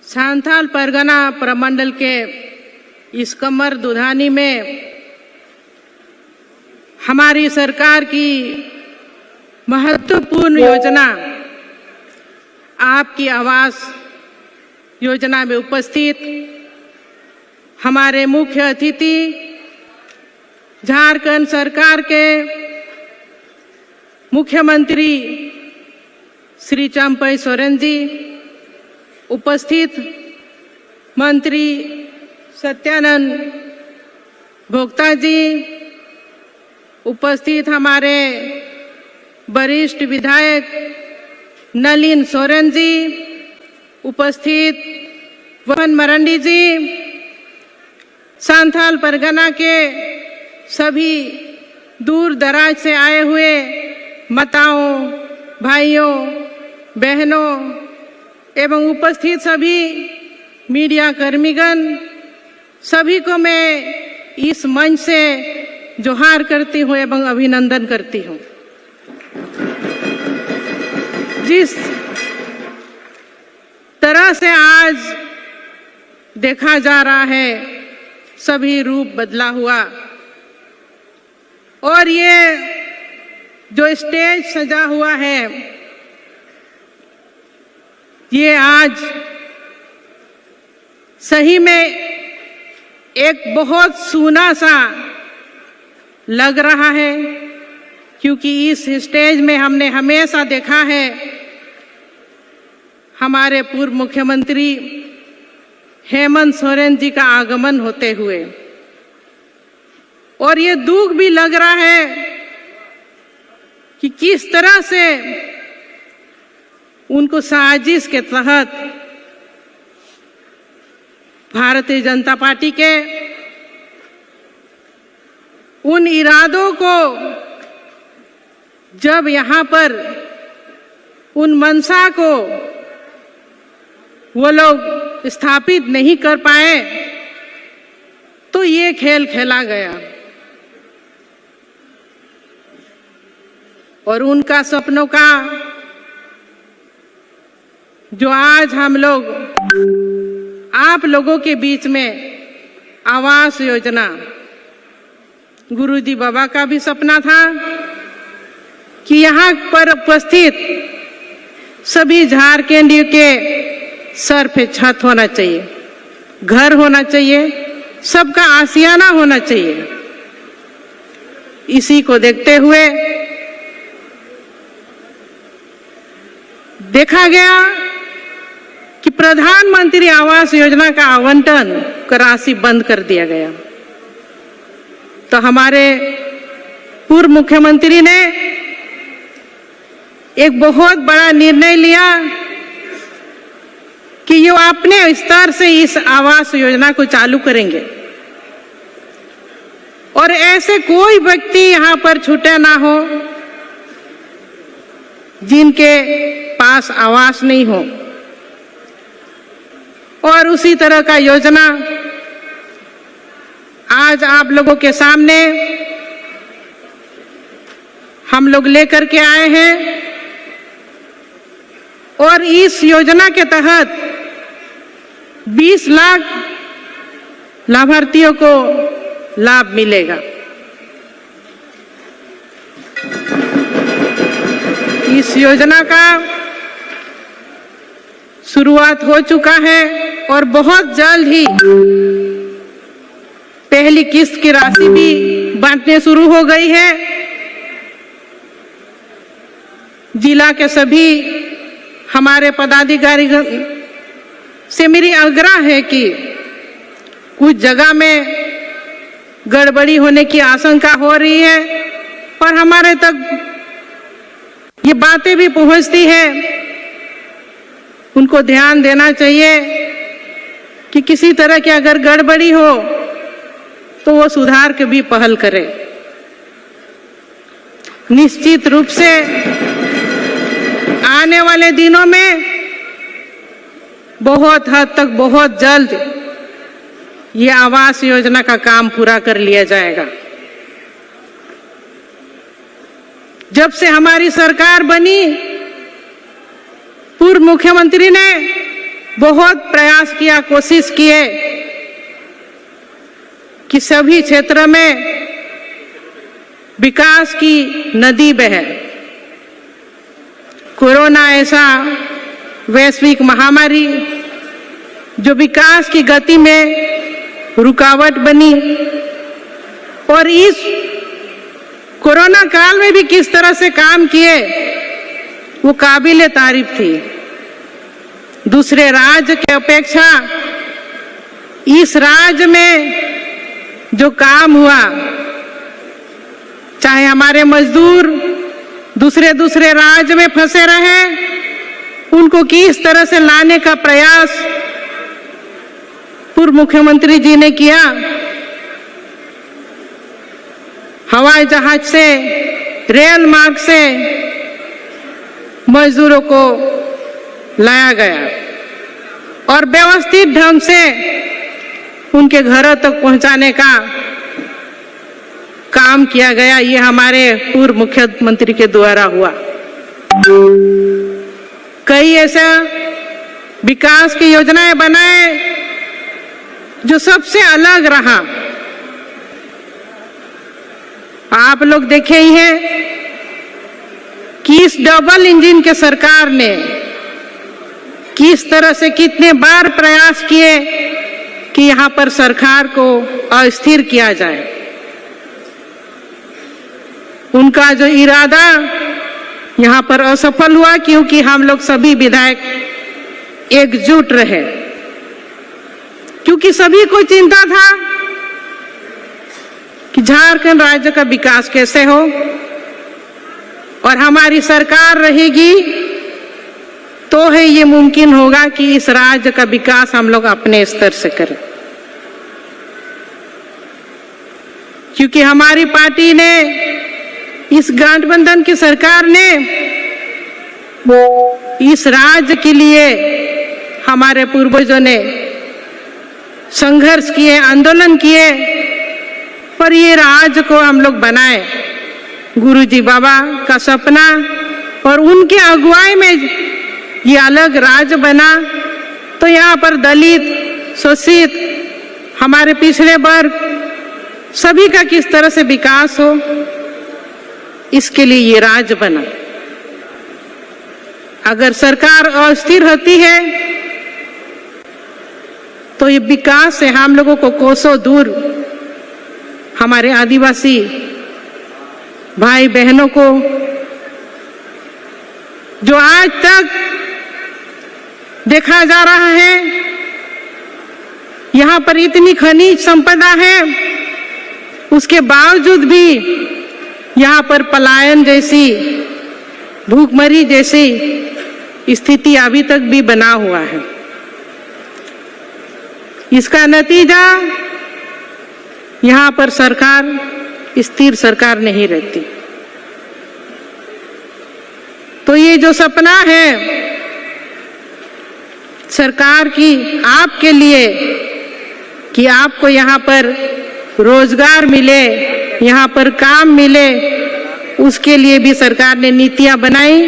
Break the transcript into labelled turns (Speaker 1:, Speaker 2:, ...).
Speaker 1: सांथाल परगना प्रमंडल के इस कमर दुधानी में हमारी सरकार की महत्वपूर्ण योजना आपकी आवास योजना में उपस्थित हमारे मुख्य अतिथि झारखंड सरकार के मुख्यमंत्री श्री चंपई सोरेन जी, उपस्थित मंत्री सत्यानंद भोक्ता जी, उपस्थित हमारे वरिष्ठ विधायक नलिन सोरेन जी, उपस्थित वहन मरंडी जी, सांथाल परगना के सभी दूर दराज से आए हुए माताओं, भाइयों, बहनों एवं उपस्थित सभी मीडिया कर्मीगण, सभी को मैं इस मंच से जोहार करती हूँ एवं अभिनंदन करती हूँ। जिस तरह से आज देखा जा रहा है सभी रूप बदला हुआ, और ये जो स्टेज सजा हुआ है ये आज सही में एक बहुत सूना सा लग रहा है, क्योंकि इस स्टेज में हमने हमेशा देखा है हमारे पूर्व मुख्यमंत्री हेमंत सोरेन जी का आगमन होते हुए, और ये दुख भी लग रहा है कि किस तरह से उनको साजिश के तहत भारतीय जनता पार्टी के उन इरादों को जब यहाँ पर उन मंशा को वो लोग स्थापित नहीं कर पाए तो ये खेल खेला गया, और उनका सपनों का जो आज हम लोग आप लोगों के बीच में आवास योजना, गुरुजी बाबा का भी सपना था कि यहाँ पर उपस्थित सभी झारखंडियों के सर पे छत होना चाहिए, घर होना चाहिए, सबका आशियाना होना चाहिए। इसी को देखते हुए देखा गया कि प्रधानमंत्री आवास योजना का आवंटन का राशि बंद कर दिया गया, तो हमारे पूर्व मुख्यमंत्री ने एक बहुत बड़ा निर्णय लिया कि ये अपने स्तर से इस आवास योजना को चालू करेंगे, और ऐसे कोई व्यक्ति यहाँ पर छूटे ना हो जिनके पास आवास नहीं हो। और उसी तरह का योजना आज आप लोगों के सामने हम लोग लेकर के आए हैं, और इस योजना के तहत 20 लाख लाभार्थियों को लाभ मिलेगा। इस योजना का शुरुआत हो चुका है और बहुत जल्द ही पहली किस्त की राशि भी बांटने शुरू हो गई है। जिला के सभी हमारे पदाधिकारी से मेरी आग्रह है कि कुछ जगह में गड़बड़ी होने की आशंका हो रही है और हमारे तक ये बातें भी पहुंचती है, उनको ध्यान देना चाहिए कि किसी तरह की अगर गड़बड़ी हो तो वो सुधार के भी पहल करे। निश्चित रूप से आने वाले दिनों में बहुत हद तक बहुत जल्द ये आवास योजना का काम पूरा कर लिया जाएगा। जब से हमारी सरकार बनी, पूर्व मुख्यमंत्री ने बहुत प्रयास किया, कोशिश किए कि सभी क्षेत्र में विकास की नदी बहे। कोरोना ऐसा वैश्विक महामारी जो विकास की गति में रुकावट बनी, और इस कोरोना काल में भी किस तरह से काम किए वो काबिले तारीफ थी। दूसरे राज्य के अपेक्षा इस राज्य में जो काम हुआ, चाहे हमारे मजदूर दूसरे राज्य में फंसे रहे, उनको किस तरह से लाने का प्रयास पूर्व मुख्यमंत्री जी ने किया। हवाई जहाज से, रेल मार्ग से मजदूरों को लाया गया और व्यवस्थित ढंग से उनके घरों तक पहुंचाने का काम किया गया। ये हमारे पूर्व मुख्यमंत्री के द्वारा हुआ। कई ऐसा विकास की योजनाएं बनाए जो सबसे अलग रहा। आप लोग देखे ही हैं कि इस डबल इंजन के सरकार ने किस तरह से कितने बार प्रयास किए कि यहां पर सरकार को अस्थिर किया जाए। उनका जो इरादा यहां पर असफल हुआ, क्योंकि हम लोग सभी विधायक एकजुट रहे, क्योंकि सभी को चिंता था कि झारखंड राज्य का विकास कैसे हो, और हमारी सरकार रहेगी तो है ये मुमकिन होगा कि इस राज्य का विकास हम लोग अपने स्तर से करें। क्योंकि हमारी पार्टी ने, इस गठबंधन की सरकार ने इस राज्य के लिए, हमारे पूर्वजों ने संघर्ष किए, आंदोलन किए, पर ये राज्य को हम लोग बनाए। गुरुजी बाबा का सपना और उनके अगुवाई में ये अलग राज्य बना, तो यहाँ पर दलित, शोषित, हमारे पिछड़े वर्ग सभी का किस तरह से विकास हो, इसके लिए ये राज्य बना। अगर सरकार अस्थिर होती है तो ये विकास से हम लोगों को कोसों दूर, हमारे आदिवासी भाई बहनों को जो आज तक देखा जा रहा है, यहाँ पर इतनी खनिज संपदा है, उसके बावजूद भी यहाँ पर पलायन जैसी, भूखमरी जैसी स्थिति अभी तक भी बना हुआ है। इसका नतीजा यहाँ पर सरकार स्थिर सरकार नहीं रहती। तो ये जो सपना है सरकार की आपके लिए कि आपको यहाँ पर रोजगार मिले, यहाँ पर काम मिले, उसके लिए भी सरकार ने नीतियां बनाई